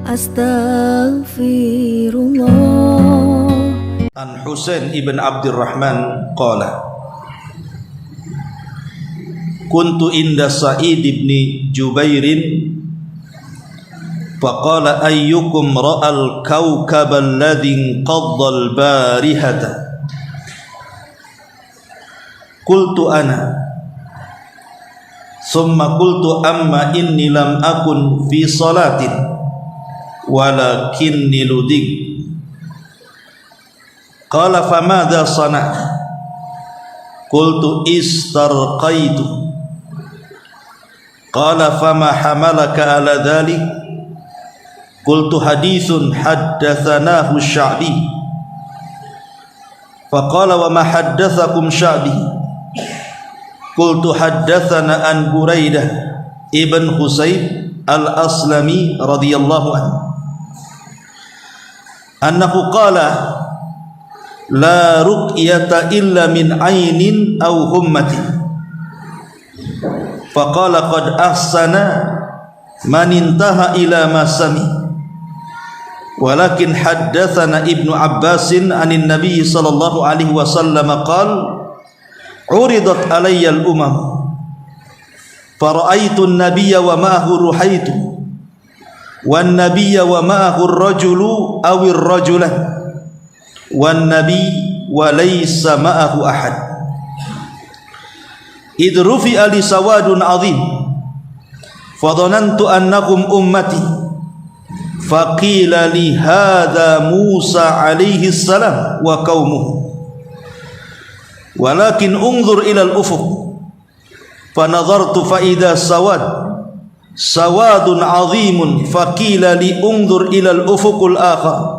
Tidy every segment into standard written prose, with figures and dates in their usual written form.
Astaghfirullah. An Husain ibn Abdurrahman qala kuntu inda Sa'id ibn Jubairin faqala ayyukum ra'al kawkaba alladhi qadda al-barihata qultu ana thumma qultu amma inni lam akun fi salatin walakinni ludik qala famadha sana'ta qultu istarqaitu qala fama hamalaka ala dhalik qultu hadithun haddathanahu Sya'bi faqala wa ma haddathakum Sya'bi qultu haddathana an Buraidah ibn Husayb al-Aslami radhiyallahu anhu annahu qala la ruqyata illa min ainin aw hummatin faqala qad ahsana man intaha ila ma sami walakin haddathana Ibnu Abbasin anin Nabi sallallahu alaihi wasallam qala uridat alayya al-umam fara'aitu an-nabiyya wa ma'ahu ruhaitu wan nabiyya wa ma'ahu ar-rajulu aw ar-rajulan wan nabi wa laysa ma'ahu ahad id rufi'a li sawadun 'azim fadhanantu annakum ummati faqila li hadha Musa alaihi salam wa qaumuhu walakin unzur ila al-ufuq fanadhartu fa idha sawadun 'azimun faqila li unzur ila al-ufuqul akhar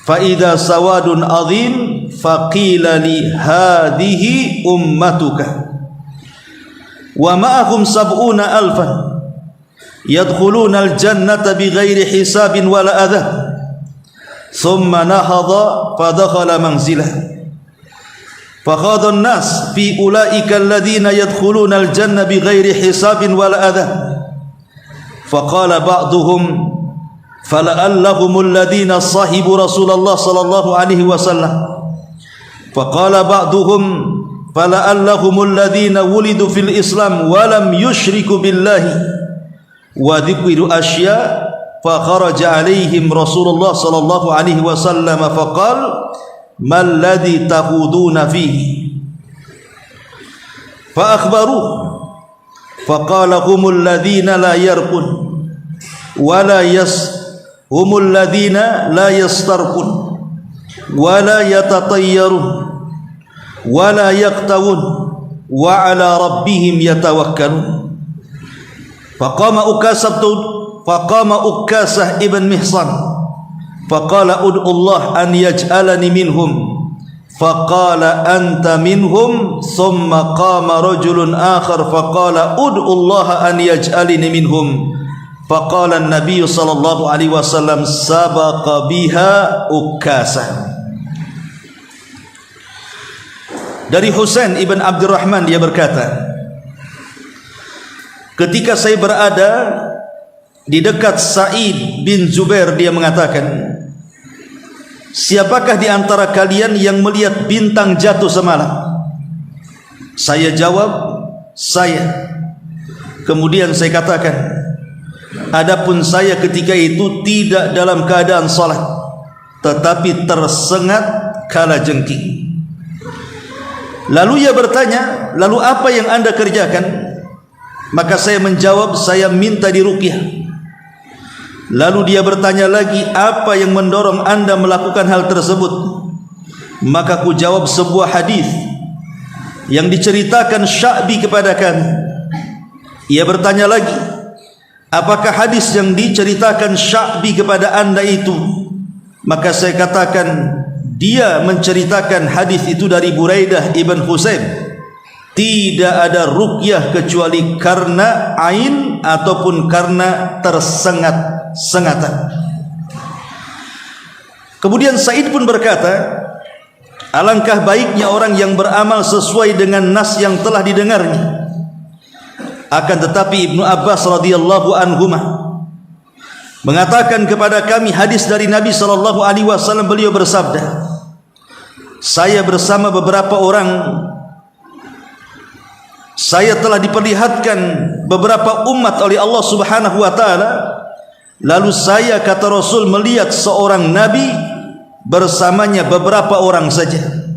fa idza sawadun azim faqila li hadhihi ummatuka wa ma'ahum 70,000 yadkhuluna al-jannata bighairi hisabin wala adha thumma nahadha fadakhala manzilah fakhadha an-nas fi ulaika alladhina yadkhuluna al-janna bighairi hisabin wala adha faqala ba'duhum فَلَعَلَّهُمُ الَّذِينَ صَحِبُوا رَسُولَ اللَّهِ صَلَّى اللَّهُ عَلَيْهِ وَسَلَّمَ فَقَالَ بَعْضُهُمْ فَلَعَلَّهُمُ الَّذِينَ وُلِدُوا فِي الْإِسْلَامِ وَلَمْ يُشْرِكُوا بِاللَّهِ وَذِكْرُوا أَشْيَاءَ فَخَرَجَ عَلَيْهِمْ رَسُولُ اللَّهِ صَلَّى اللَّهُ عَلَيْهِ وَسَلَّمَ فَقَالَ مَا الَّذِي تَخُوضُونَ فِيهِ فَأَخْبَرُوهُ فَقَالَ هُمُ الَّذِينَ لَا يَرْقُونَ وَلَا هم الذين لا يسترقون ولا يتطيرون ولا يقتوون وعلى ربهم يتوكلون فقام أكاسة ابن محصن فقال ادعو الله أن يجعلني منهم فقال أنت منهم ثم قام رجل آخر فقال ادعو الله أن يجعلني منهم faqala an-nabiy sallallahu alaihi wasallam sabaqa biha Ukasah. Dari Husain ibn Abdurrahman dia berkata, ketika saya berada di dekat Sa'id bin Zubair dia mengatakan, siapakah di antara kalian yang melihat bintang jatuh semalam? Saya jawab, saya. Kemudian saya katakan, adapun saya ketika itu tidak dalam keadaan salat, tetapi tersengat kala jengking. Lalu ia bertanya, lalu apa yang anda kerjakan? Maka saya menjawab, saya minta diruqyah. Lalu dia bertanya lagi, apa yang mendorong anda melakukan hal tersebut? Maka ku jawab sebuah hadis yang diceritakan Sya'bi kepada kami. Ia bertanya lagi, apakah hadis yang diceritakan Sya'bi kepada anda itu? Maka saya katakan, dia menceritakan hadis itu dari Buraidah ibn Husayb. Tidak ada ruqyah kecuali karena ain ataupun karena tersengat-sengatan. Kemudian Sa'id pun berkata, alangkah baiknya orang yang beramal sesuai dengan nas yang telah didengarnya. Akan tetapi Ibnu Abbas radhiyallahu anhuma mengatakan kepada kami hadis dari Nabi SAW. Beliau bersabda, saya bersama beberapa orang, saya telah diperlihatkan beberapa umat oleh Allah Subhanahu wa taala. Lalu saya, kata Rasul, melihat seorang nabi bersamanya beberapa orang saja.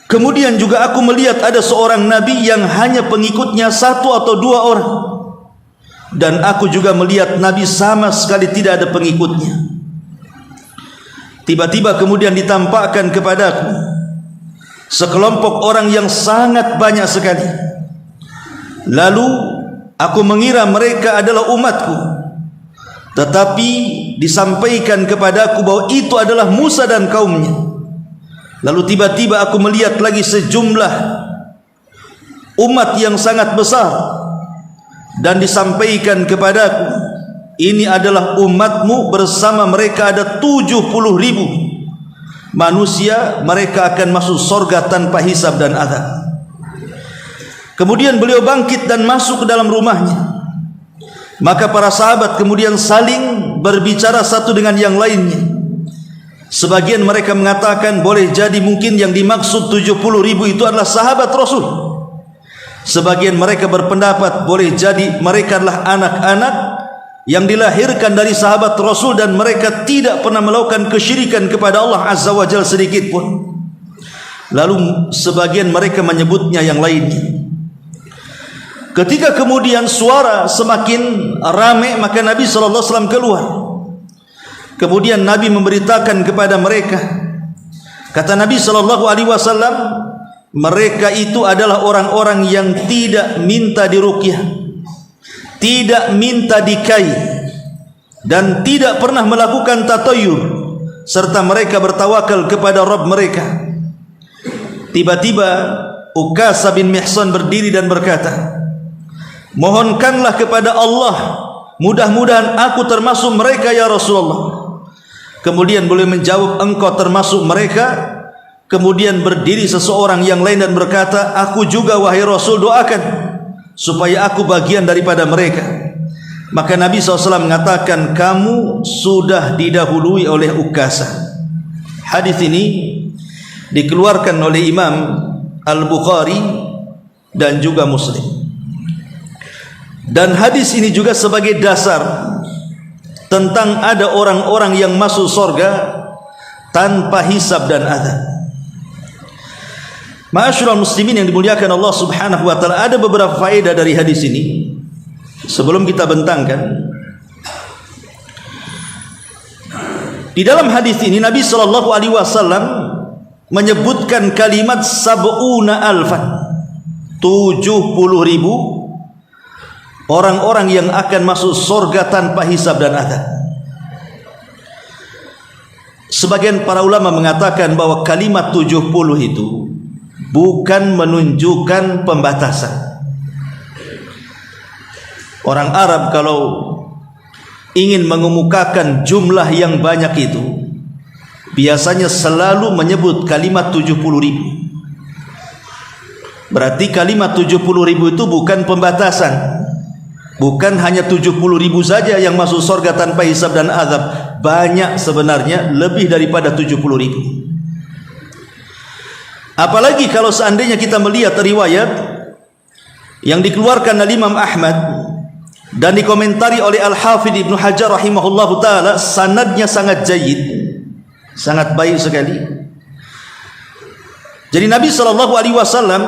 Kemudian juga aku melihat ada seorang nabi yang hanya pengikutnya 1 atau 2 orang. Dan aku juga melihat nabi sama sekali tidak ada pengikutnya. Tiba-tiba kemudian ditampakkan kepadaku sekelompok orang yang sangat banyak sekali. Lalu aku mengira mereka adalah umatku, tetapi disampaikan kepadaku bahwa itu adalah Musa dan kaumnya. Lalu tiba-tiba aku melihat lagi sejumlah umat yang sangat besar, dan disampaikan kepadaku, ini adalah umatmu, bersama mereka ada 70.000 manusia, mereka akan masuk surga tanpa hisab dan azab. Kemudian beliau bangkit dan masuk ke dalam rumahnya. Maka para sahabat kemudian saling berbicara satu dengan yang lainnya. Sebagian mereka mengatakan boleh jadi mungkin yang dimaksud 70.000 itu adalah sahabat Rasul. Sebagian mereka berpendapat boleh jadi mereka adalah anak-anak yang dilahirkan dari sahabat Rasul dan mereka tidak pernah melakukan kesyirikan kepada Allah Azza wa Jalla sedikit pun. Lalu sebagian mereka menyebutnya yang lainnya. Ketika kemudian suara semakin ramai, maka Nabi SAW keluar. Kemudian Nabi memberitakan kepada mereka, kata Nabi SAW, mereka itu adalah orang-orang yang tidak minta diruqyah, tidak minta dikai, dan tidak pernah melakukan tatayur, serta mereka bertawakal kepada Rabb mereka. Tiba-tiba Ukasha bin Mihsan berdiri dan berkata, mohonkanlah kepada Allah, mudah-mudahan aku termasuk mereka ya Rasulullah. Kemudian beliau menjawab, engkau termasuk mereka. Kemudian berdiri seseorang yang lain dan berkata, aku juga wahai Rasul, doakan supaya aku bagian daripada mereka. Maka Nabi SAW mengatakan, kamu sudah didahului oleh Ukasha. Hadis ini dikeluarkan oleh Imam Al-Bukhari dan juga Muslim. Dan hadis ini juga sebagai dasar tentang ada orang-orang yang masuk surga tanpa hisab dan azab. Ma'asyiral muslimin yang dimuliakan Allah Subhanahu wa taala, ada beberapa faedah dari hadis ini sebelum kita bentangkan. Di dalam hadis ini Nabi sallallahu alaihi wasallam menyebutkan kalimat sab'una alfan, 70.000 orang-orang yang akan masuk surga tanpa hisab dan azab. Sebagian para ulama mengatakan bahwa kalimat 70 itu bukan menunjukkan pembatasan. Orang Arab kalau ingin mengemukakan jumlah yang banyak itu, biasanya selalu menyebut kalimat 70.000. Berarti kalimat 70.000 itu bukan pembatasan. Bukan hanya 70.000 saja yang masuk surga tanpa hisab dan azab. Banyak sebenarnya, lebih daripada 70.000. Apalagi kalau seandainya kita melihat riwayat yang dikeluarkan oleh Imam Ahmad dan dikomentari oleh Al-Hafidh Ibnu Hajar rahimahullahu taala, sanadnya sangat jayyid, sangat baik sekali. Jadi Nabi sallallahu alaihi wasallam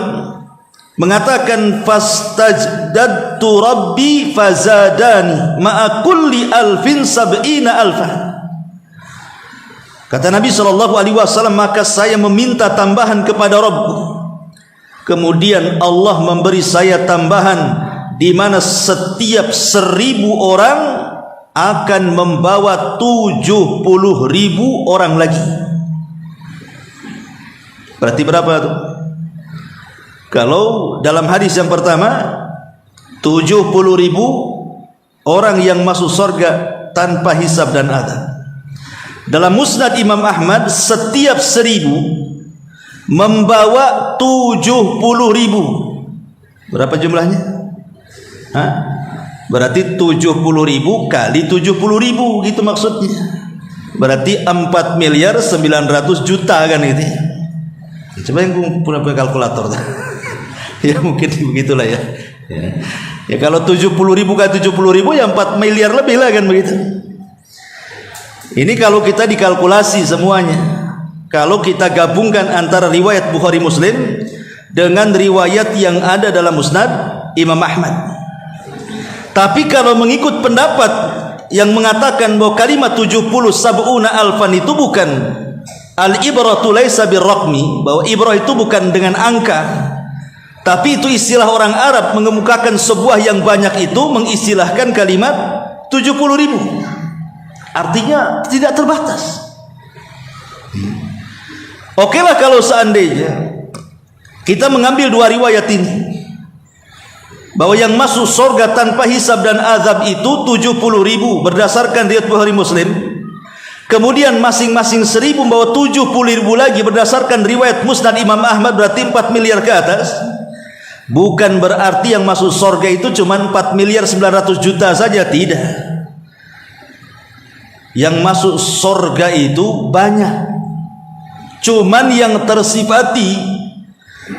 mengatakan, fastajdadtu rabbi fazadani ma'a kulli alfin sab'ina alfa. Kata Nabi SAW, maka saya meminta tambahan kepada Rabbku. Kemudian Allah memberi saya tambahan, di mana setiap 1.000 orang akan membawa 70.000 orang lagi. Berarti berapa tuh? Kalau dalam hadis yang pertama 70.000 orang yang masuk surga tanpa hisab dan azab. Dalam Musnad Imam Ahmad, setiap 1.000 membawa 70.000. Berapa jumlahnya? Berarti 70.000 kali 70.000 gitu maksudnya. Berarti 4.900.000.000 kan gitu ya. Coba yang punya kalkulator. Ya mungkin begitulah ya. Ya kalau 70.000 kali 70.000 ya 4 miliar lebih lah kan begitu. Ini kalau kita dikalkulasi semuanya. Kalau kita gabungkan antara riwayat Bukhari Muslim dengan riwayat yang ada dalam Musnad Imam Ahmad. Tapi kalau mengikut pendapat yang mengatakan bahwa kalimat 70 sab'una alfan itu bukan al-ibratu laisa birraqmi, bahwa ibrah itu bukan dengan angka, tapi itu istilah orang Arab mengemukakan sebuah yang banyak itu, mengistilahkan kalimat 70.000. Artinya tidak terbatas. Okelah kalau seandainya kita mengambil dua riwayat ini, bahwa yang masuk surga tanpa hisab dan azab itu 70.000 berdasarkan riwayat Bukhari Muslim. Kemudian masing-masing 1.000 membawa 70.000 lagi berdasarkan riwayat Musnad Imam Ahmad, berarti 4 miliar ke atas. Bukan berarti yang masuk surga itu cuma 4.900.000.000 saja, tidak. Yang masuk surga itu banyak. Cuman yang tersifati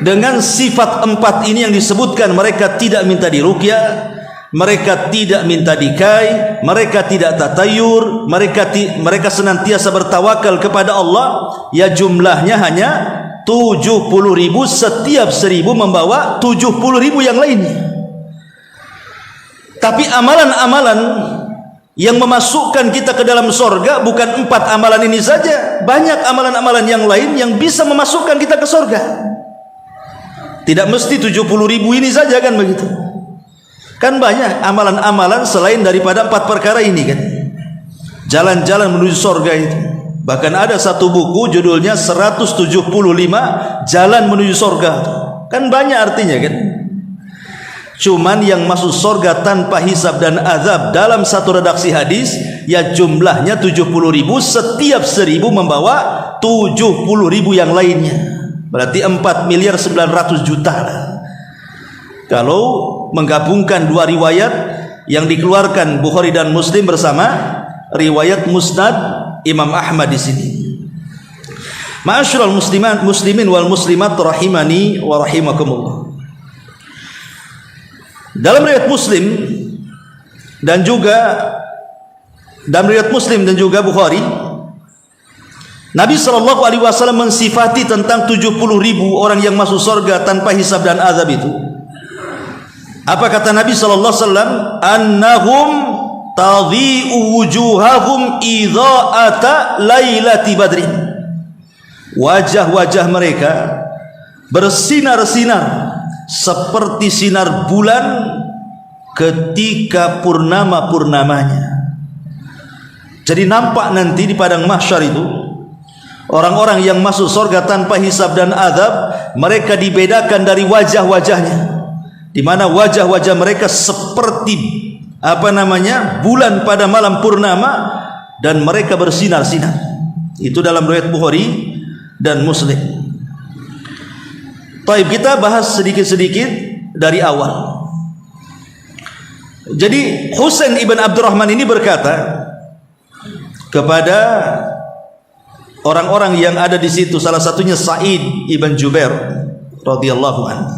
dengan sifat 4 ini yang disebutkan, mereka tidak minta diruqyah, mereka tidak minta dikai, mereka tidak tatayur, mereka senantiasa bertawakal kepada Allah, ya jumlahnya hanya 70.000, setiap 1.000 membawa 70.000 yang lainnya. Tapi amalan-amalan yang memasukkan kita ke dalam surga bukan 4 amalan ini saja, banyak amalan-amalan yang lain yang bisa memasukkan kita ke surga. Tidak mesti 70.000 ini saja kan begitu. Kan banyak amalan-amalan selain daripada 4 perkara ini kan. Jalan-jalan menuju surga itu. Bahkan ada satu buku judulnya 175 jalan menuju surga. Kan banyak artinya kan. Cuman yang masuk surga tanpa hisab dan azab dalam satu redaksi hadis ya jumlahnya 70.000, setiap 1.000 membawa 70.000 yang lainnya. Berarti 4.900.000.000 kalau menggabungkan dua riwayat yang dikeluarkan Bukhari dan Muslim bersama riwayat Musnad Imam Ahmad di sini. Ma'asyiral muslimin wal muslimat rahimani wa rahimakumullah. Dalam riwayat Muslim dan juga Bukhari, Nabi SAW mensifati tentang 70.000 orang yang masuk surga tanpa hisab dan azab itu. Apa kata Nabi SAW? Annahum tadhi'u wujuhahum idha'ata lailati badrin. Wajah-wajah mereka bersinar-sinar seperti sinar bulan ketika purnama-purnamanya. Jadi nampak nanti di padang mahsyar itu orang-orang yang masuk surga tanpa hisab dan azab, mereka dibedakan dari wajah-wajahnya, di mana wajah-wajah mereka seperti bulan pada malam purnama, dan mereka bersinar-sinar. Itu dalam riwayat Bukhari dan Muslim. Baik, kita bahas sedikit-sedikit dari awal. Jadi Husain ibn Abdurrahman ini berkata kepada orang-orang yang ada di situ, salah satunya Sa'id ibn Jubair radhiyallahu anhu.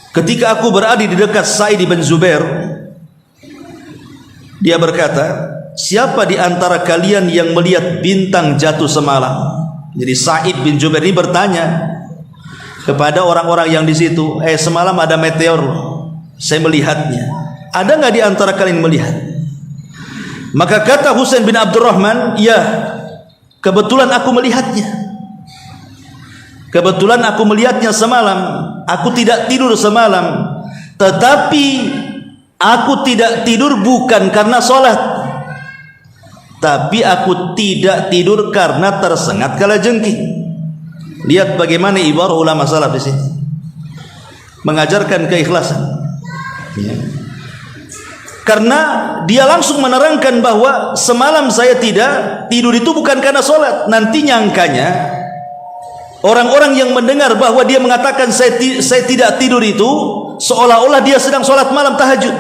Ketika aku berada di dekat Sa'id ibn Jubair, dia berkata, siapa di antara kalian yang melihat bintang jatuh semalam? Jadi Sa'id bin Jubair ini bertanya kepada orang-orang yang di situ, semalam ada meteor, saya melihatnya. Ada nggak di antara kalian melihat? Maka kata Husain bin Abdurrahman, ya, kebetulan aku melihatnya. Kebetulan aku melihatnya semalam. Aku tidak tidur semalam, tetapi aku tidak tidur bukan karena sholat, tapi aku tidak tidur karena tersengat kalajengking. Lihat bagaimana ibarat ulama salaf di sini mengajarkan keikhlasan. Ya. Karena dia langsung menerangkan bahwa semalam saya tidak tidur itu bukan karena sholat. Nanti nyangkanya orang-orang yang mendengar bahwa dia mengatakan saya tidak tidur itu seolah-olah dia sedang sholat malam tahajud.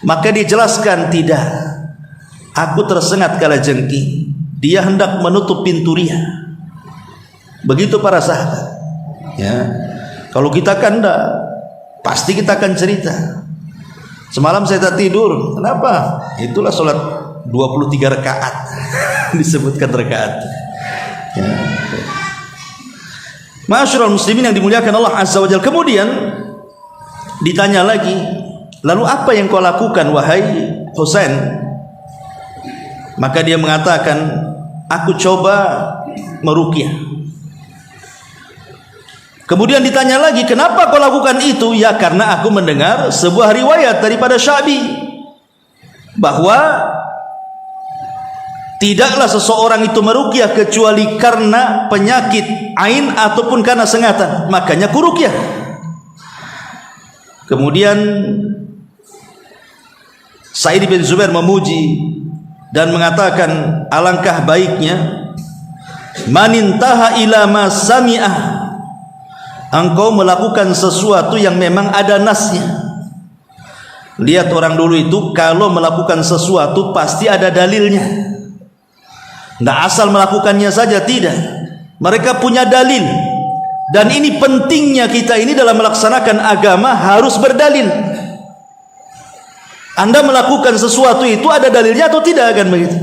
Maka dia jelaskan, tidak, aku tersengat kalajengking, dia hendak menutup pintu riya. Begitu para sahabat. Ya, kalau kita kan enggak, pasti kita akan cerita, semalam saya tak tidur. Kenapa? Itulah sholat 23 rakaat disebutkan rakaat. Ya. Ma'asyiral muslimin yang dimuliakan Allah Azza wa Jalla. Kemudian ditanya lagi, lalu apa yang kau lakukan wahai Husain? Maka dia mengatakan, aku coba meruqyah. Kemudian ditanya lagi, kenapa kau lakukan itu? Ya, karena aku mendengar sebuah riwayat daripada Sya'bi bahwa tidaklah seseorang itu meruqyah kecuali karena penyakit ain ataupun karena sengatan, makanya ku ruqyah. Kemudian Sa'id bin Zubair memuji dan mengatakan, alangkah baiknya manintaha ila ma sami'ah, engkau melakukan sesuatu yang memang ada nasnya. Lihat orang dulu itu kalau melakukan sesuatu pasti ada dalilnya, tidak asal melakukannya saja, tidak. Mereka punya dalil. Dan ini pentingnya kita ini dalam melaksanakan agama harus berdalil. Anda melakukan sesuatu itu ada dalilnya atau tidak, kan begitu?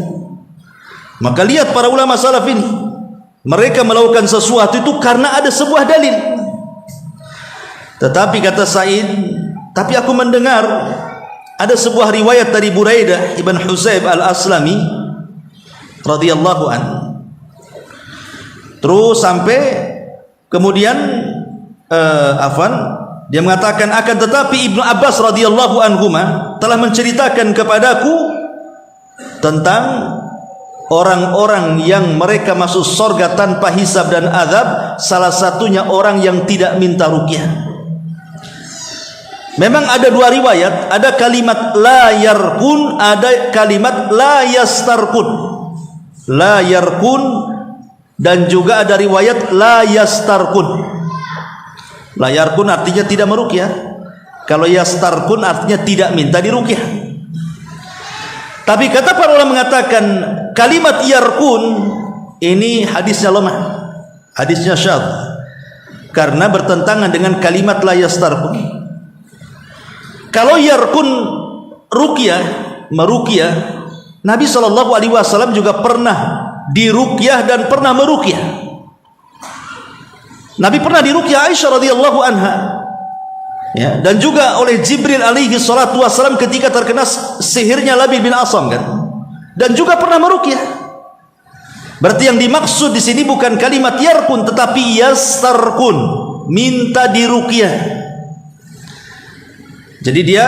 Maka lihat para ulama salaf ini, mereka melakukan sesuatu itu karena ada sebuah dalil. Tetapi kata Sa'id, tapi aku mendengar ada sebuah riwayat dari Buraidah ibn Husayb al-Aslami radhiyallahu anhu. Terus sampai kemudian dia mengatakan, akan tetapi Ibnu Abbas radhiyallahu anhuma telah menceritakan kepadaku tentang orang-orang yang mereka masuk surga tanpa hisab dan azab, salah satunya orang yang tidak minta ruqyah. Memang ada dua riwayat, ada kalimat la yarkun, ada kalimat la yastarkun. La yarkun dan juga ada riwayat la yastarkun. La yarkun artinya tidak meruqyah. Kalau yastarkun artinya tidak minta diruqyah. Tapi kata para ulama mengatakan kalimat yarkun ini hadisnya lemah, hadisnya syadz, karena bertentangan dengan kalimat la yastarkun. Kalau yarkun ruqyah, meruqyah, Nabi SAW juga pernah diruqyah dan pernah meruqyah. Nabi pernah diruqyah Aisyah radhiyallahu anha, ya, dan juga oleh Jibril alaihi salatu wasallam ketika terkena sihirnya Labid bin Asam, kan, dan juga pernah meruqyah. Berarti yang dimaksud di sini bukan kalimat yarkun tetapi yastarkun, minta diruqyah. Jadi dia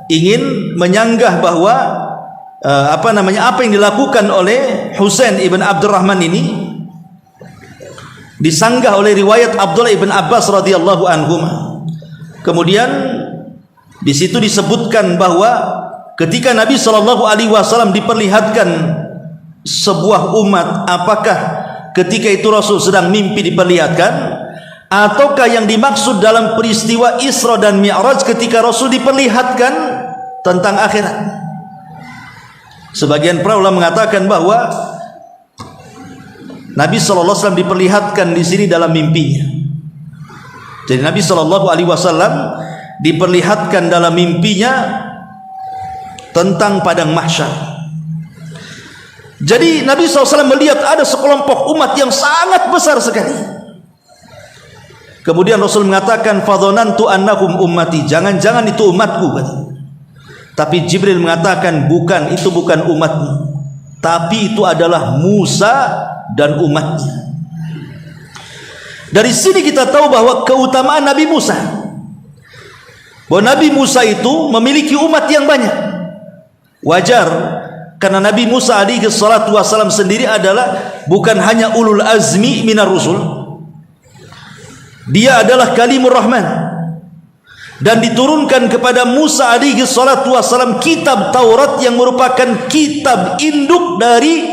ingin menyanggah bahwa apa yang dilakukan oleh Husain ibn Abdurrahman ini disanggah oleh riwayat Abdullah ibn Abbas radhiyallahu anhuma. Kemudian di situ disebutkan bahwa ketika Nabi SAW diperlihatkan sebuah umat, apakah ketika itu Rasul sedang mimpi diperlihatkan, ataukah yang dimaksud dalam peristiwa Isra dan Mi'raj ketika Rasul diperlihatkan tentang akhirat? Sebagian para ulama mengatakan bahwa Nabi SAW diperlihatkan di sini dalam mimpinya. Jadi Nabi SAW diperlihatkan dalam mimpinya tentang padang mahsyar. Jadi Nabi SAW melihat ada sekelompok umat yang sangat besar sekali. Kemudian Rasul mengatakan, fadhanantu annahum ummati, jangan-jangan itu umatku. Tapi Jibril mengatakan, bukan, itu bukan umatmu, tapi itu adalah Musa dan umatnya. Dari sini kita tahu bahwa keutamaan Nabi Musa, bahwa Nabi Musa itu memiliki umat yang banyak. Wajar, karena Nabi Musa alaihi salatu wasallam sendiri adalah bukan hanya ulul azmi minar rusul, dia adalah kalimur rahman, dan diturunkan kepada Musa alaihi salatu wasallam kitab Taurat yang merupakan kitab induk dari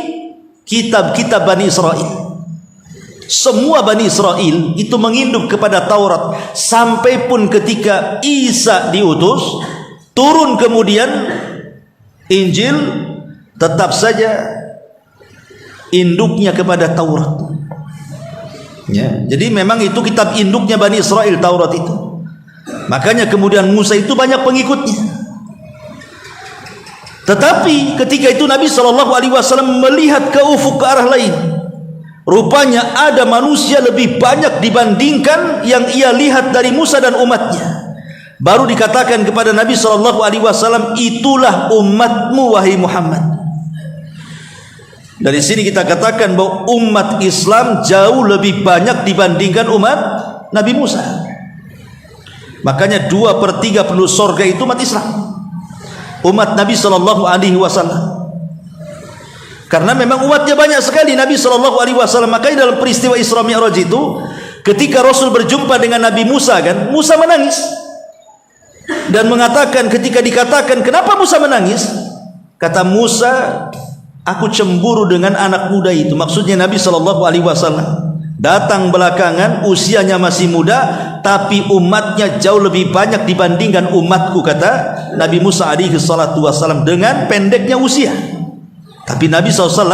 kitab-kitab Bani Israel. Semua Bani Israel itu menginduk kepada Taurat, sampai pun ketika Isa diutus, turun kemudian Injil, tetap saja induknya kepada Taurat. Ya, jadi memang itu kitab induknya Bani Israel, Taurat itu. Makanya kemudian Musa itu banyak pengikutnya. Tetapi ketika itu Nabi SAW melihat ke ufuk, ke arah lain. Rupanya ada manusia lebih banyak dibandingkan yang ia lihat dari Musa dan umatnya. Baru dikatakan kepada Nabi SAW, itulah umatmu wahai Muhammad. Dari sini kita katakan bahwa umat Islam jauh lebih banyak dibandingkan umat Nabi Musa. Makanya 2/3 penduduk surga itu umat Islam, umat Nabi SAW. Karena memang umatnya banyak sekali Nabi SAW. Makanya dalam peristiwa Isra Mi'raj itu, ketika Rasul berjumpa dengan Nabi Musa, kan Musa menangis dan mengatakan, ketika dikatakan kenapa Musa menangis, kata Musa, aku cemburu dengan anak muda itu. Maksudnya Nabi SAW datang belakangan, usianya masih muda, tapi umatnya jauh lebih banyak dibandingkan umatku, kata Nabi Musa SAW, dengan pendeknya usia. Tapi Nabi SAW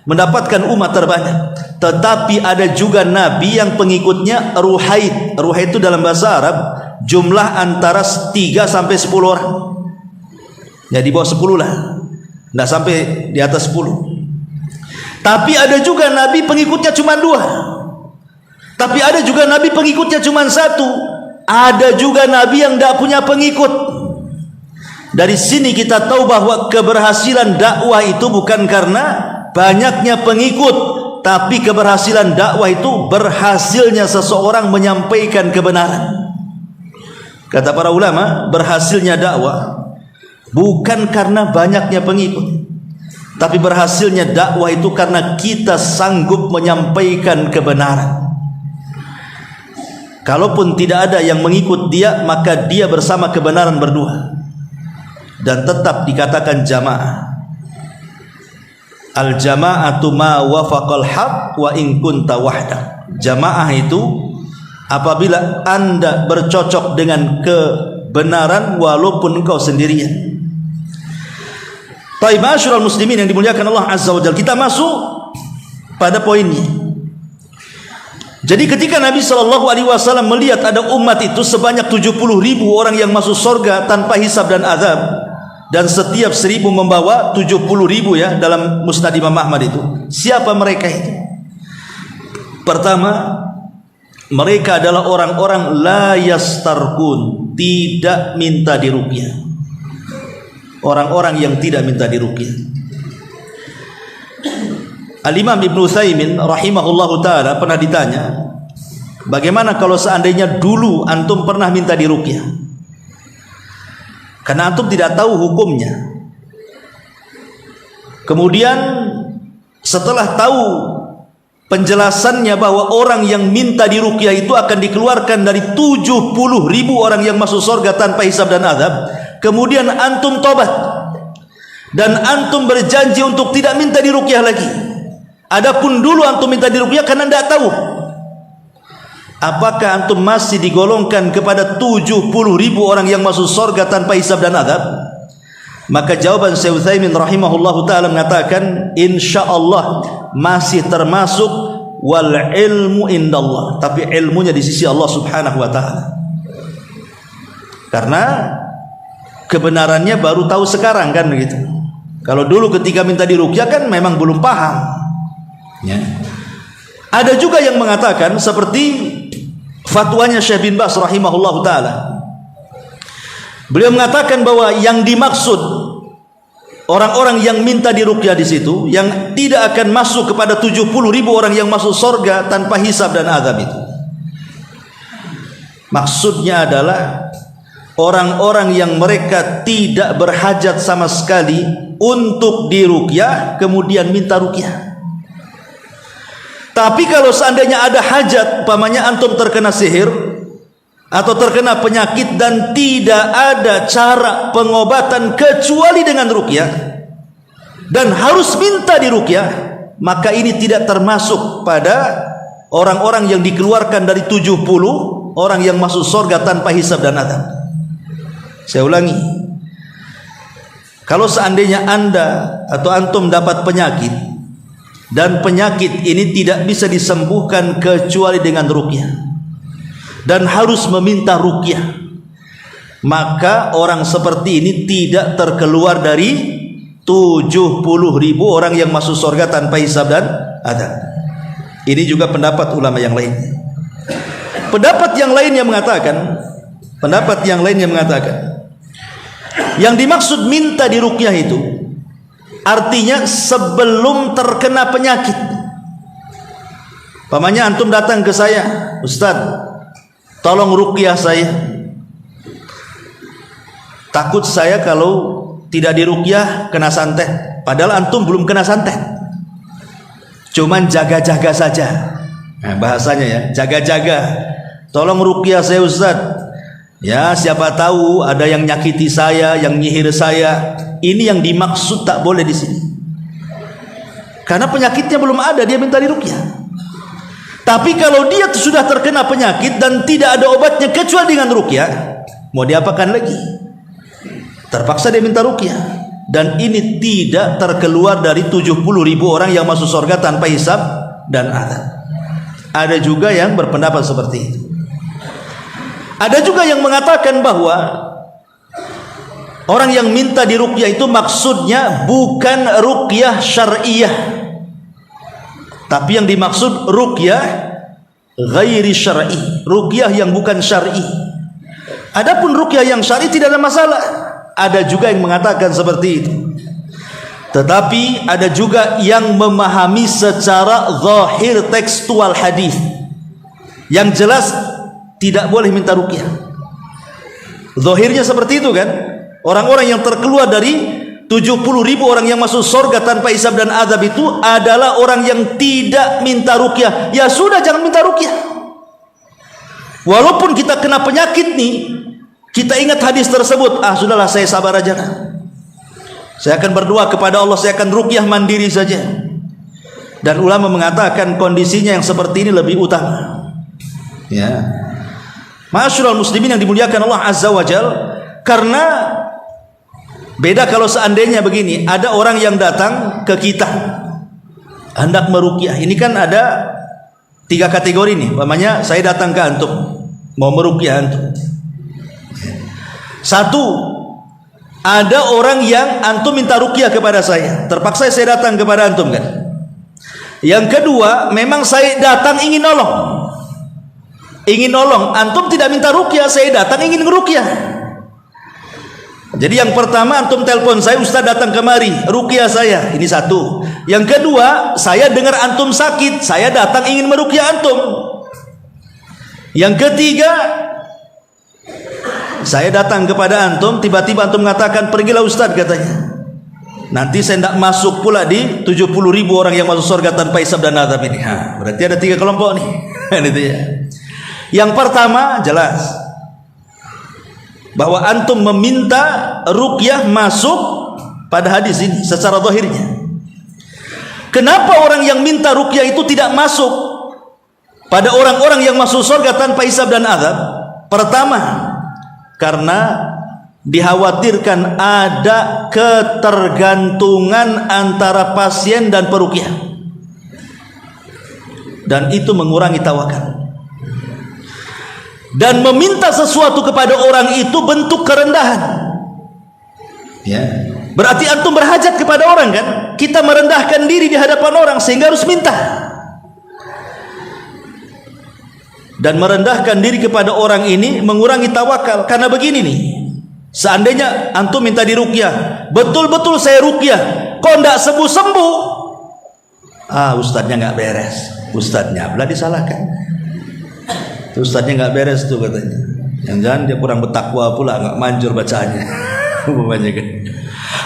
mendapatkan umat terbanyak. Tetapi ada juga Nabi yang pengikutnya ruhaid. Ruhaid itu dalam bahasa Arab jumlah antara 3 sampai 10 orang. Ya, di bawah 10 lah, tidak sampai di atas 10. Tapi ada juga Nabi pengikutnya cuma 2. Tapi ada juga Nabi pengikutnya cuma 1. Ada juga Nabi yang tidak punya pengikut. Dari sini kita tahu bahwa keberhasilan dakwah itu bukan karena banyaknya pengikut, tapi keberhasilan dakwah itu berhasilnya seseorang menyampaikan kebenaran. Kata para ulama, berhasilnya dakwah bukan karena banyaknya pengikut, tapi berhasilnya dakwah itu karena kita sanggup menyampaikan kebenaran. Kalaupun tidak ada yang mengikut dia, maka dia bersama kebenaran berdua. Dan tetap dikatakan jamaah. Al jama'atu ma wafaqal haq wa in kunta wahda. Jamaah itu apabila Anda bercocok dengan kebenaran walaupun engkau sendirian. Baik, ma'asyiral muslimin yang dimuliakan Allah Azza wa Jalla, kita masuk pada poinnya. Jadi ketika Nabi SAW melihat ada umat itu sebanyak 70.000 orang yang masuk surga tanpa hisab dan azab, dan setiap 1.000 membawa 70.000, ya, dalam Musnad Imam Ahmad itu. Siapa mereka itu? Pertama, mereka adalah orang-orang la yastarqun, tidak minta diruqyah. Orang-orang yang tidak minta diruqyah. Al-Imam Ibnu Utsaimin rahimahullahu taala pernah ditanya, bagaimana kalau seandainya dulu antum pernah minta diruqyah? Karena antum tidak tahu hukumnya. Kemudian setelah tahu penjelasannya bahwa orang yang minta diruqyah itu akan dikeluarkan dari 70.000 orang yang masuk surga tanpa hisab dan azab, kemudian antum tobat dan antum berjanji untuk tidak minta diruqyah lagi. Adapun dulu antum minta diruqyah karena tidak tahu, apakah antum masih digolongkan kepada 70.000 orang yang masuk surga tanpa hisab dan azab? Maka jawaban Syekh Utsaimin rahimahullahu taala mengatakan, insyaallah masih termasuk, wal ilmu indallah, tapi ilmunya di sisi Allah Subhanahu wa taala. Karena kebenarannya baru tahu sekarang, kan begitu. Kalau dulu ketika minta diruqyah kan memang belum paham. Ya. Ada juga yang mengatakan seperti fatwanya Syekh bin Baz rahimahullahu taala. Beliau mengatakan bahwa yang dimaksud orang-orang yang minta diruqyah di situ, yang tidak akan masuk kepada 70.000 orang yang masuk surga tanpa hisab dan azab itu, maksudnya adalah orang-orang yang mereka tidak berhajat sama sekali untuk diruqyah kemudian minta ruqyah. Tapi kalau seandainya ada hajat, umpamanya antum terkena sihir atau terkena penyakit dan tidak ada cara pengobatan kecuali dengan ruqyah dan harus minta diruqyah, maka ini tidak termasuk pada orang-orang yang dikeluarkan dari 70 orang yang masuk surga tanpa hisab dan adab. Saya ulangi, kalau seandainya Anda atau antum dapat penyakit dan penyakit ini tidak bisa disembuhkan kecuali dengan ruqyah dan harus meminta ruqyah, maka orang seperti ini tidak terkeluar dari 70.000 orang yang masuk surga tanpa hisab dan adab. Ini juga pendapat ulama yang lainnya. Pendapat yang lainnya mengatakan, yang dimaksud minta diruqyah itu artinya sebelum terkena penyakit. Pamannya antum datang ke saya, Ustaz, tolong ruqyah saya. Takut saya kalau tidak diruqyah kena santet. Padahal antum belum kena santet, cuman jaga-jaga saja. Nah, bahasanya ya, jaga-jaga. Tolong ruqyah saya Ustaz. Ya, siapa tahu ada yang nyakiti saya, yang nyihir saya. Ini yang dimaksud tak boleh di sini. Karena penyakitnya belum ada, dia minta diruqyah. Tapi kalau dia sudah terkena penyakit dan tidak ada obatnya kecuali dengan ruqyah, mau diapakan lagi? Terpaksa dia minta ruqyah. Dan ini tidak terkeluar dari 70.000 orang yang masuk surga tanpa hisab dan adab. Ada juga yang berpendapat seperti itu. Ada juga yang mengatakan bahwa orang yang minta diruqyah itu maksudnya bukan ruqyah syar'iyah, tapi yang dimaksud ruqyah ghairi syar'i, ruqyah yang bukan syar'i. Adapun ruqyah yang syar'i tidak ada masalah. Ada juga yang mengatakan seperti itu. Tetapi ada juga yang memahami secara zahir tekstual hadis. Yang jelas tidak boleh minta ruqyah. Zahirnya seperti itu kan? Orang-orang yang terkeluar dari 70.000 orang yang masuk surga tanpa hisab dan azab itu adalah orang yang tidak minta ruqyah. Ya sudah, jangan minta ruqyah. Walaupun kita kena penyakit nih, kita ingat hadis tersebut, sudahlah saya sabar aja. Saya akan berdoa kepada Allah, saya akan ruqyah mandiri saja. Dan ulama mengatakan kondisinya yang seperti ini lebih utama. Ya. Ma'asyiral muslimin yang dimuliakan Allah Azza wa Jal, karena beda kalau seandainya begini, ada orang yang datang ke kita hendak meruqyah. Ini kan ada 3 kategori nih. Umpamanya saya datang ke antum mau meruqyah antum. Satu, ada orang yang antum minta ruqyah kepada saya, terpaksa saya datang kepada antum kan. Yang kedua, memang saya datang ingin nolong. Antum tidak minta ruqyah, saya datang ingin ngeruqyah. Jadi yang pertama antum telepon saya, Ustaz datang kemari, ruqyah saya. Ini satu. Yang kedua, saya dengar antum sakit, saya datang ingin meruqyah antum. Yang ketiga, saya datang kepada antum, tiba-tiba antum mengatakan pergilah Ustaz katanya. Nanti saya tidak masuk pula di 70.000 orang yang masuk surga tanpa hisab dan azab ini. Berarti ada 3 kelompok nih. Itu ya. Yang pertama jelas bahwa antum meminta ruqyah masuk pada hadis ini secara zahirnya. Kenapa orang yang minta ruqyah itu tidak masuk pada orang-orang yang masuk surga tanpa hisab dan azab? Pertama, karena dikhawatirkan ada ketergantungan antara pasien dan peruqyah, dan itu mengurangi tawakal. Dan meminta sesuatu kepada orang itu bentuk kerendahan. Ya, berarti antum berhajat kepada orang kan? Kita merendahkan diri di hadapan orang sehingga harus minta. Dan merendahkan diri kepada orang ini mengurangi tawakal. Karena begini nih, seandainya antum minta diruqyah, betul-betul saya ruqyah, kok enggak sembuh-sembuh, ustadznya nggak beres, ustadznya belah disalahkan. Ustadznya nggak beres tuh katanya. Jangan-jangan dia kurang bertakwa pula, nggak manjur bacaannya.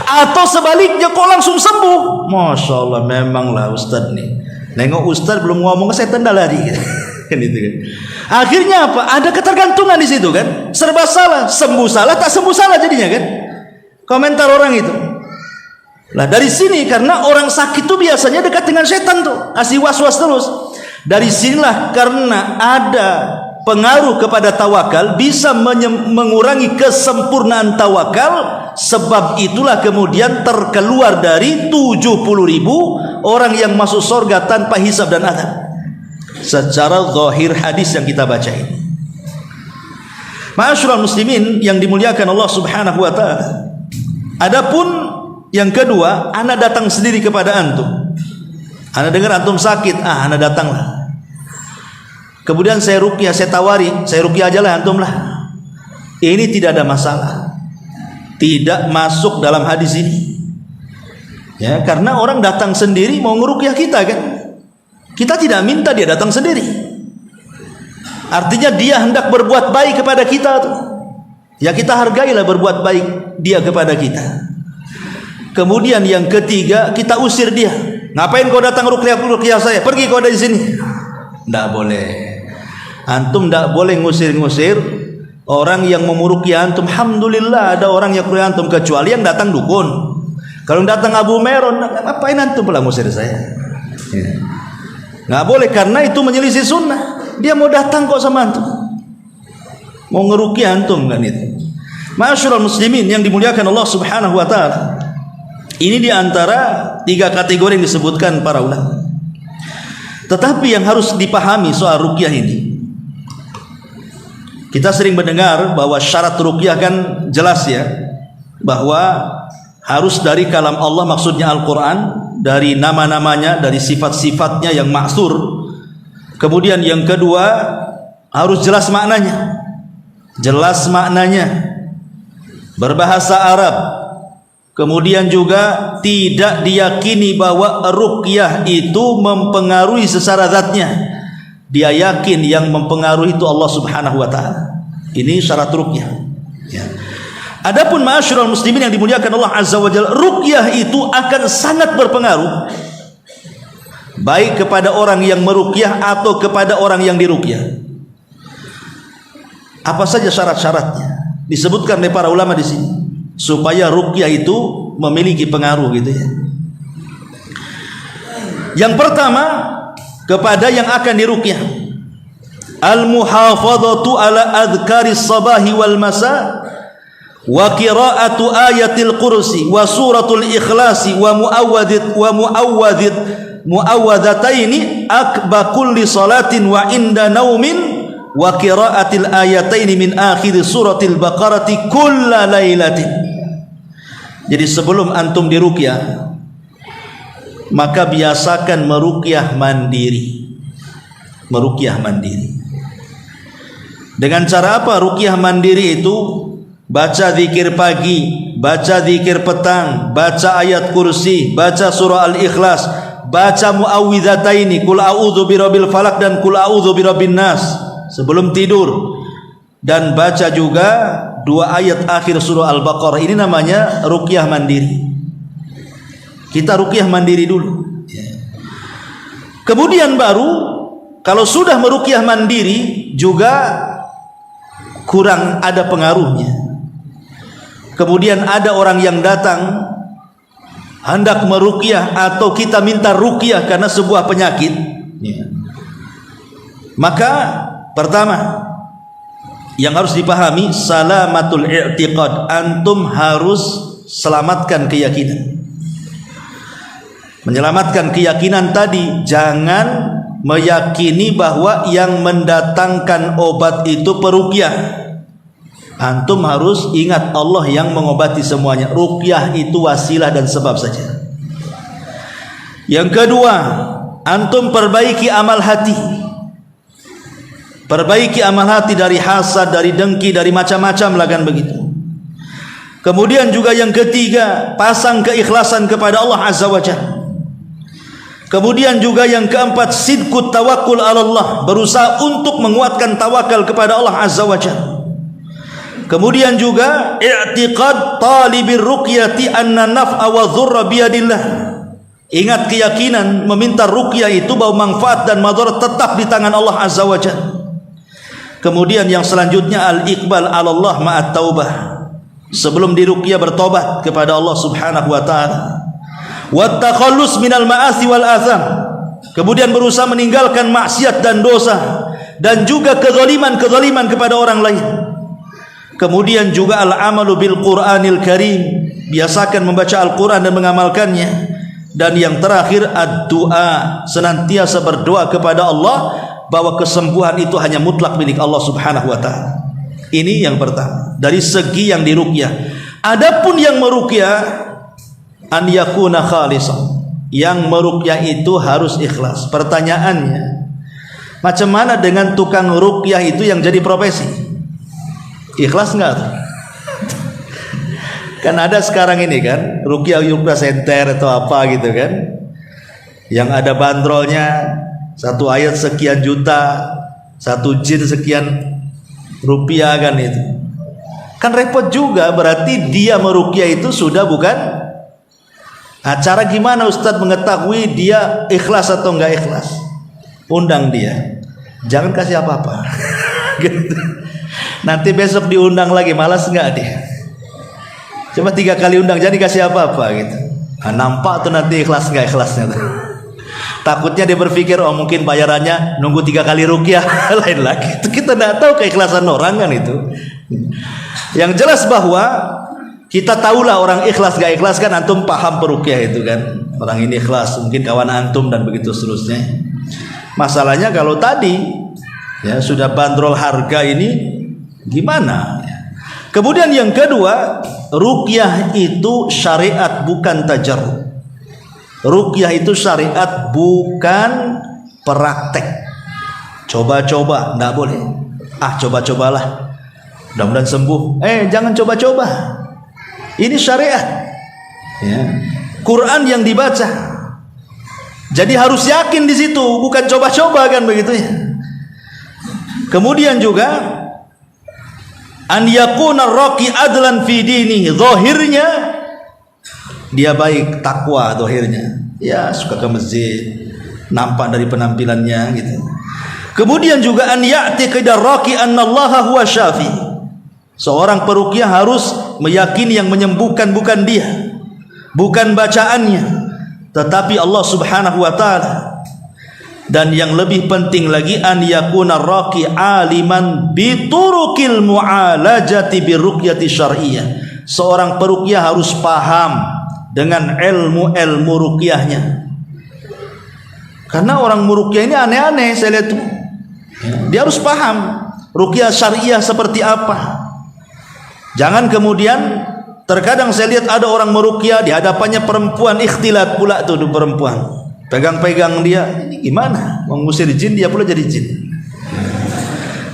Atau sebaliknya, kok langsung sembuh, masya Allah, memanglah ustadz nih. Nengok ustadz belum ngomong saya tenda lari. Kan itu kan. Akhirnya apa? Ada ketergantungan di situ kan. Serba salah, sembuh salah, tak sembuh salah jadinya kan. Komentar orang itu. Nah dari sini, karena orang sakit itu biasanya dekat dengan setan tuh, asih was-was terus. Dari sinilah karena ada pengaruh kepada tawakal bisa mengurangi kesempurnaan tawakal. Sebab itulah kemudian terkeluar dari 70.000 orang yang masuk surga tanpa hisab dan adab secara zahir hadis yang kita baca ini. Ma'asyiral muslimin yang dimuliakan Allah Subhanahu wa taala. Adapun yang kedua, ana datang sendiri kepada antum. Ana dengar antum sakit, ana datanglah. Kemudian saya ruqyah, saya tawari, saya ruqyah ajalah antum lah. Ini tidak ada masalah. Tidak masuk dalam hadis ini. Ya, karena orang datang sendiri mau ngeruqyah kita kan. Kita tidak minta dia datang sendiri. Artinya dia hendak berbuat baik kepada kita tuh. Ya kita hargailah berbuat baik dia kepada kita. Kemudian yang ketiga, kita usir dia. Ngapain kau datang ruqyah saya? Pergi kau dari sini. Tidak boleh. Antum tidak boleh ngusir-ngusir orang yang memuruqyah antum. Alhamdulillah ada orang yang memuruqyah antum, kecuali yang datang dukun. Kalau datang Abu Meron, ngapain antum pula ngusir saya? Nggak boleh, karena itu menyelisih sunnah. Dia mau datang kok sama antum, mau ngeruqyah antum kan itu. Ma'asyiral muslimin yang dimuliakan Allah Subhanahu wa taala. Ini diantara 3 kategori yang disebutkan para ulama. Tetapi yang harus dipahami soal ruqyah ini, kita sering mendengar bahwa syarat ruqyah kan jelas ya, bahwa harus dari kalam Allah, maksudnya Al-Quran, dari nama-namanya, dari sifat-sifatnya yang maksur. Kemudian yang kedua, harus jelas maknanya, berbahasa Arab. Kemudian juga tidak diyakini bahwa ruqyah itu mempengaruhi secara zatnya. Dia yakin yang mempengaruhi itu Allah Subhanahu wa taala. Ini syarat ruqyah. Ya. Adapun ma'asyiral muslimin yang dimuliakan Allah Azza wa Jalla, ruqyah itu akan sangat berpengaruh baik kepada orang yang meruqyah atau kepada orang yang diruqyah. Apa saja syarat-syaratnya? Disebutkan oleh para ulama di sini supaya ruqyah itu memiliki pengaruh gitu ya. Yang pertama, kepada yang akan diruqyah, al-muhafadhatu ala adhkaris sabahi wal masa wa qira'atu ayatil kursi wa suratul ikhlasi wa muawwadhataini akba kulli salatin wa inda naumin wa qira'atil ayataini min akhir suratil baqarati kulla lailatin. Jadi sebelum antum diruqyah, maka biasakan meruqyah mandiri. Dengan cara apa ruqyah mandiri itu? Baca zikir pagi, baca zikir petang, baca ayat kursi, baca surah al-ikhlas, baca muawwidhataini, qul a'udzu birabbil falaq dan qul a'udzu birabbin nas sebelum tidur, dan baca juga 2 ayat akhir surah Al-Baqarah. Ini namanya ruqyah mandiri. Kita ruqyah mandiri dulu. Kemudian baru kalau sudah meruqyah mandiri juga kurang ada pengaruhnya. Kemudian ada orang yang datang hendak meruqyah atau kita minta ruqyah karena sebuah penyakit. Maka pertama yang harus dipahami, salamatul i'tiqad. Antum harus selamatkan keyakinan. Menyelamatkan keyakinan tadi, jangan meyakini bahwa yang mendatangkan obat itu peruqyah. Antum harus ingat Allah yang mengobati semuanya. Ruqyah itu wasilah dan sebab saja. Yang kedua, antum perbaiki amal hati. Perbaiki amal hati dari hasad, dari dengki, dari macam-macam lah kan begitu. Kemudian juga yang ketiga, pasang keikhlasan kepada Allah Azza wa Jalla. Kemudian juga yang keempat, sidqut tawakkul ala Allah, berusaha untuk menguatkan tawakal kepada Allah Azza wa Jalla. Kemudian juga i'tiqad talibir ruqyati anna naf'a wa dhurra biyadillah. Ingat keyakinan meminta ruqyah itu bahwa manfaat dan madarat tetap di tangan Allah Azza wa Jalla. Kemudian yang selanjutnya al-iqbal 'ala Allah ma'at taubah. Sebelum diruqyah bertobat kepada Allah Subhanahu wa taala. Wa takhallus minal ma'asi wal atham. kemudian berusaha meninggalkan maksiat dan dosa, dan juga kezaliman kepada orang lain. Kemudian juga al-amalu bil Qur'anil Karim, biasakan membaca Al-Quran dan mengamalkannya. Dan yang terakhir ad-du'a, senantiasa berdoa kepada Allah bahwa kesembuhan itu hanya mutlak milik Allah Subhanahu wa taala. Ini yang pertama dari segi yang diruqyah. Adapun yang meruqyah, an yakuna khalisan, yang meruqyah itu harus ikhlas. Pertanyaannya, macam mana dengan tukang ruqyah itu yang jadi profesi? Ikhlas enggak tuh? Kan ada sekarang ini kan ruqyah center atau apa gitu kan, yang ada bandrolnya satu ayat sekian juta, satu jin sekian rupiah kan. Itu kan repot juga, berarti dia meruqyah itu sudah bukan. Nah, cara gimana Ustadz mengetahui dia ikhlas atau enggak ikhlas? Undang dia, jangan kasih apa-apa. Gitu. Nanti besok diundang lagi, malas enggak dia? Coba 3 kali undang, jadi kasih apa-apa gitu. Nah, nampak tuh nanti ikhlas nggak ikhlasnya tuh. Takutnya dia berpikir, oh mungkin bayarannya nunggu 3 kali ruqyah. Lain lagi, itu kita nggak tahu keikhlasan orang kan itu. Yang jelas bahwa kita tahulah orang ikhlas nggak ikhlas kan, antum paham peruqyah itu kan. Orang ini ikhlas, mungkin kawan antum dan begitu seterusnya. Masalahnya kalau tadi ya sudah bandrol harga ini gimana? Kemudian yang kedua, ruqyah itu syariat bukan tajarrud. Ruqyah itu syariat bukan praktek. Coba-coba, enggak boleh. Coba-cobalah, mudah-mudahan sembuh. Jangan coba-coba. Ini syariat. Ya. Quran yang dibaca. Jadi harus yakin di situ, bukan coba-coba kan begitu ya. Kemudian juga an yakuna raqi adlan fi dinihi, zahirnya dia baik, takwa zahirnya, ya suka ke masjid, nampak dari penampilannya gitu. Kemudian juga an ya'tiqida raqi annallaha huwa syafi, seorang peruqyah harus meyakini yang menyembuhkan bukan dia, bukan bacaannya, tetapi Allah Subhanahu wa taala. Dan yang lebih penting lagi, an yakuna raqi aliman biturukil mu'alajati biruqyati syar'iyyah, seorang peruqyah harus paham dengan ilmu ruqyahnya. Karena orang meruqyah ini aneh-aneh saya lihat tuh. Dia harus paham ruqyah syar'iyyah seperti apa. Jangan kemudian terkadang saya lihat ada orang meruqyah di hadapannya perempuan, ikhtilat pula tuh perempuan. Pegang-pegang dia, ini gimana? Mengusir jin, dia pula jadi jin.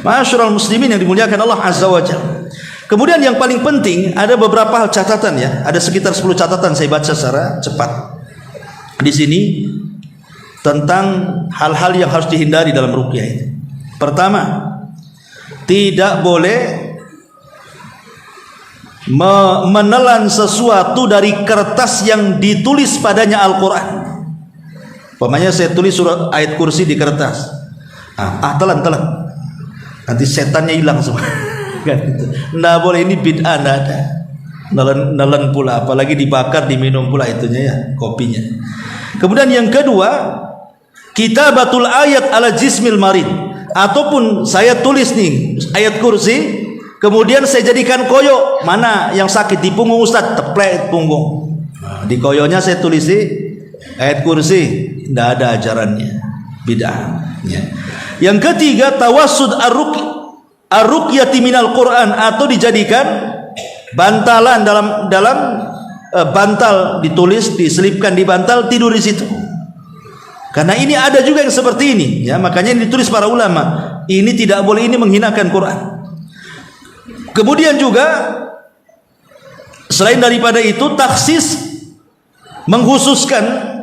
Ma'asyiral muslimin yang dimuliakan Allah Azza wa Jalla. Kemudian yang paling penting, ada beberapa hal catatan ya. Ada sekitar 10 catatan saya baca secara cepat. Di sini tentang hal-hal yang harus dihindari dalam ruqyah itu. Pertama, tidak boleh menelan sesuatu dari kertas yang ditulis padanya Al-Quran. Umpamanya saya tulis surat ayat kursi di kertas, telan, nanti setannya hilang semua. Nggak boleh, ini bid'ah, nggak ada. Nelen pula, apalagi dibakar, diminum pula itunya ya, kopinya. Kemudian yang kedua, kitabatul ayat ala jismil marid, ataupun saya tulis nih ayat kursi, kemudian saya jadikan koyo, mana yang sakit di punggung Ustaz, teplek punggung. Di koyonya saya tulis ayat kursi. Tidak ada ajarannya, bid'ah ya. Yang ketiga, tawassud ar-ruqyati minal Quran, atau dijadikan bantalan dalam bantal, ditulis, diselipkan di bantal, tidur di situ. Karena ini ada juga yang seperti ini ya, makanya ini ditulis para ulama, ini tidak boleh, ini menghinakan Quran. Kemudian juga selain daripada itu, taksis, mengkhususkan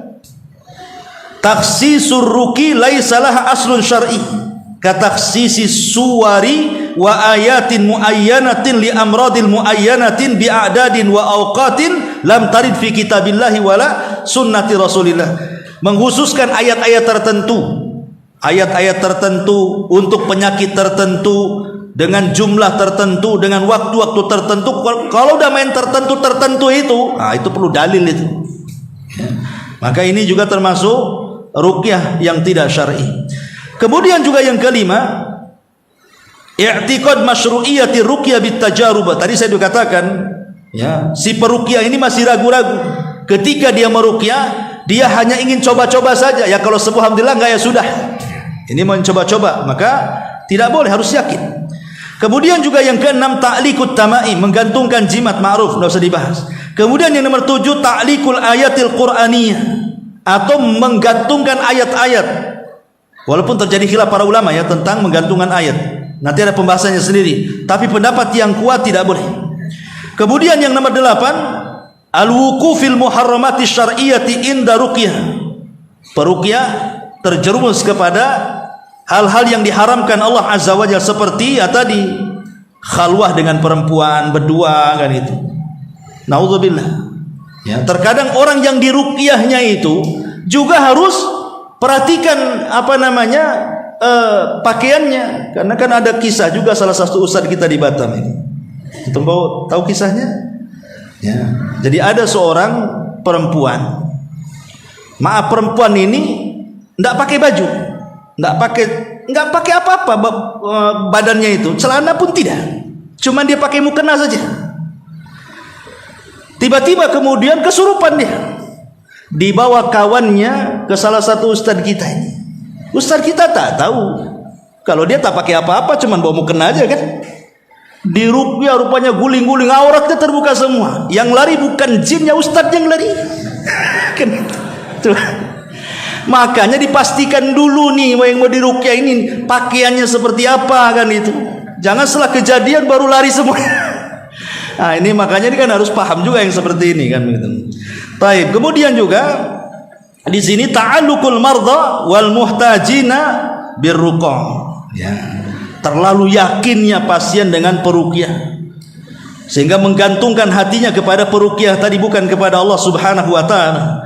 taksisur ruqi laisa laha aslun syar'i, ka taksisi suwari wa ayatin muayyanatin li amradil muayyanatin bi a'dadin wa awqatin lam tarid fi kitabillahi wala sunnati rasulillah. Mengkhususkan ayat-ayat tertentu untuk penyakit tertentu, dengan jumlah tertentu, dengan waktu-waktu tertentu. Kalau udah main tertentu itu, itu perlu dalil itu ya. Maka ini juga termasuk ruqyah yang tidak syar'i. Kemudian juga yang kelima, i'tiqad masyru'iyyati ruqyah bitajarub. Tadi saya sudah katakan, ya, si peruqyah ini masih ragu-ragu. Ketika dia meruqyah, dia hanya ingin coba-coba saja. Ya kalau sembuh alhamdulillah, enggak ya sudah. Ini mau coba-coba, maka tidak boleh, harus yakin. Kemudian juga yang keenam, ta'liqut tamaim, menggantungkan jimat, ma'ruf, enggak usah dibahas. Kemudian yang nomor 7, ta'liqul ayatil qur'aniyah, atau menggantungkan ayat-ayat. Walaupun terjadi khilaf para ulama ya tentang menggantungkan ayat. Nanti ada pembahasannya sendiri. Tapi pendapat yang kuat tidak boleh. Kemudian yang nomor 8, al-wuqufil muharramati syar'iyyati inda ruqyah. Peruqyah terjerumus kepada hal-hal yang diharamkan Allah Azza wa Jalla, seperti ya tadi, khalwah dengan perempuan berdua kan itu. Naudzubillah. Ya, terkadang orang yang diruqyahnya itu juga harus perhatikan pakaiannya, karena kan ada kisah juga salah satu ustaz kita di Batam ini. Kita tahu kisahnya? Ya. Jadi ada seorang perempuan. Maaf, perempuan ini enggak pakai baju, enggak pakai apa-apa badannya itu, celana pun tidak. Cuma dia pakai mukena saja. Tiba-tiba kemudian kesurupan dia. Dibawa kawannya ke salah satu ustaz kita ini. Ustaz kita tak tahu kalau dia tak pakai apa-apa, cuman bawa mukena aja kan. Diruqyah rupanya guling-guling, auratnya terbuka semua. Yang lari bukan jinnya, ustaz yang lari. Kan itu. Makanya dipastikan dulu nih yang mau diruqyah ini pakaiannya seperti apa kan itu. Jangan setelah kejadian baru lari semua. Nah, ini makanya ini kan harus paham juga yang seperti ini kan begitu. Baik, kemudian juga di sini ta'alluqul mardha wal muhtajina birruqa. Ya. Terlalu yakinnya pasien dengan peruqyah sehingga menggantungkan hatinya kepada peruqyah tadi, bukan kepada Allah Subhanahu wa taala.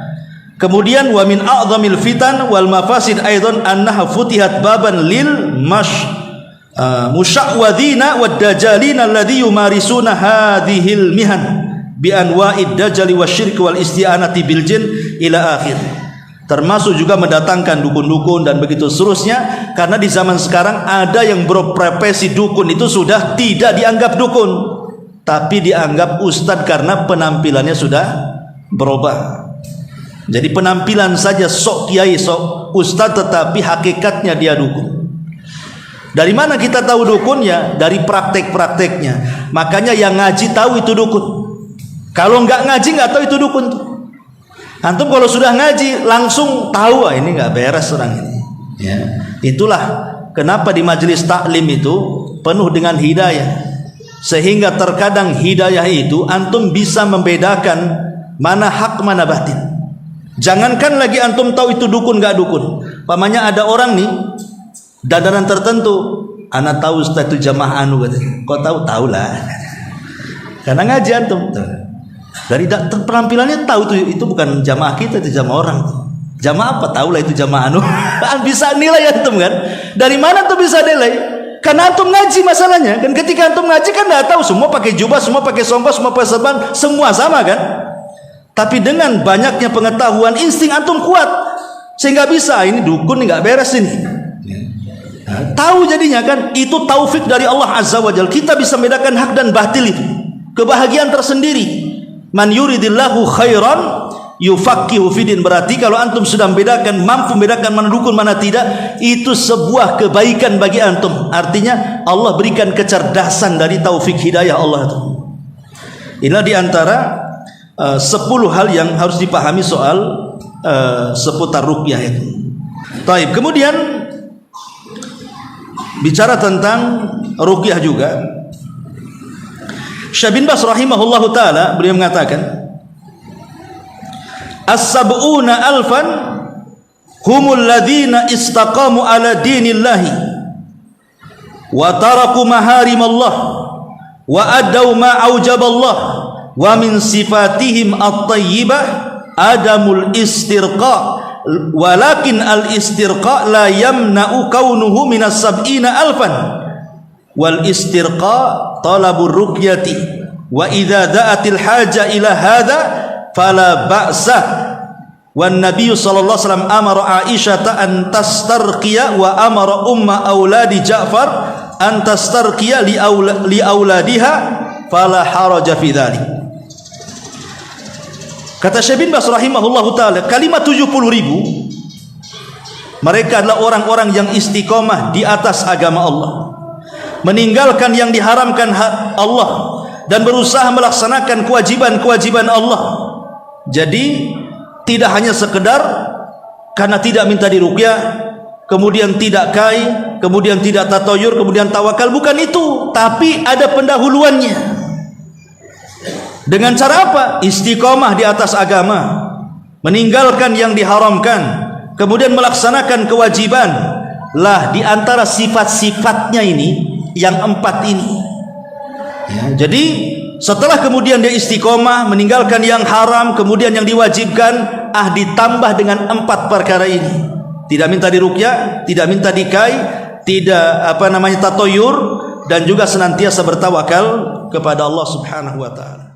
Kemudian wa min a'dhamil fitan wal mafasid aidan annaha futihat baban lil musya'wadhina wad dajalina alladhi yumarisuna hadhil mihan bi anwa'id dajali wasyirk wal isti'anati bil jin ila akhir. Termasuk juga mendatangkan dukun-dukun dan begitu seterusnya, karena di zaman sekarang ada yang berprofesi dukun itu sudah tidak dianggap dukun, tapi dianggap ustadz karena penampilannya sudah berubah. Jadi penampilan saja sok kiai, sok ustadz, tetapi hakikatnya dia dukun. Dari mana kita tahu dukun? Ya dari praktek-prakteknya. Makanya yang ngaji tahu itu dukun. Kalau nggak ngaji nggak tahu itu dukun. Antum kalau sudah ngaji langsung tahu, ini nggak beres orang ini. Ya, itulah kenapa di majelis taklim itu penuh dengan hidayah, sehingga terkadang hidayah itu antum bisa membedakan mana hak mana batin. Jangankan lagi antum tahu itu dukun nggak dukun. Pamannya ada orang nih dadaran tertentu, anak tahu ustaz itu jamaah anu katanya. Kok tahu? Tahu lah. Karena ngaji antum. Dari penampilannya tahu itu bukan jamaah kita, itu jamaah orang. Jamaah apa? Tahu lah itu jamaah anu. Bisa nilai antum kan? Dari mana tuh bisa nilai? Karena antum ngaji masalahnya. Dan ketika antum ngaji kan nggak tahu, semua pakai jubah, semua pakai songkok, semua pakai serban, semua sama kan? Tapi dengan banyaknya pengetahuan, insting antum kuat sehingga bisa ini dukun nggak beres ini. Nah, tahu jadinya kan? Itu taufik dari Allah Azza wa Jalla. Kita bisa membedakan hak dan batil itu. Kebahagiaan tersendiri. Man yuridillahu khairan yufaqihu fidin. Berarti kalau antum sudah membedakan, mampu membedakan mana dukun mana tidak, itu sebuah kebaikan bagi antum. Artinya Allah berikan kecerdasan dari taufik hidayah Allah itu. Inilah diantara 10 hal yang harus dipahami soal seputar ruqyah itu. Taib. Kemudian bicara tentang ruqyah juga, Syekh bin Baz rahimahullahu taala beliau mengatakan, as-sab'una alfan humul ladzina istaqamu ala dinillahi wa taraku maharimallah wa adau ma aujaballah wa min sifatihim at-tayyibah adamul istirqa walakin al-istirqa la yamna'u kaunuhu minas sab'ina alfan wal istirqa talabur ruqyati wa idza da'atil haja ila hadha fala ba'sa Wan Nabi sallallahu alaihi wasallam amara Aisyah an tastarqiya wa amara umma auladi Ja'far an tastarqiya li auladiha fala haraja fi dzalik. Kata Syekh bin Baz rahimahullahu taala, kalimat 70.000 mereka adalah orang-orang yang istiqomah di atas agama Allah, meninggalkan yang diharamkan Allah dan berusaha melaksanakan kewajiban-kewajiban Allah. Jadi tidak hanya sekedar karena tidak minta diruqyah, kemudian tidak kai, kemudian tidak tatayur, kemudian tawakal, bukan itu, tapi ada pendahuluannya. Dengan cara apa? Istiqomah di atas agama, meninggalkan yang diharamkan, kemudian melaksanakan kewajiban. Lah di antara sifat-sifatnya ini yang 4 ini. Ya, jadi setelah kemudian dia istiqomah, meninggalkan yang haram, kemudian yang diwajibkan, ditambah dengan 4 perkara ini. Tidak minta diruqyah, tidak minta dikai, tidak tatayur, dan juga senantiasa bertawakal kepada Allah Subhanahu wa taala.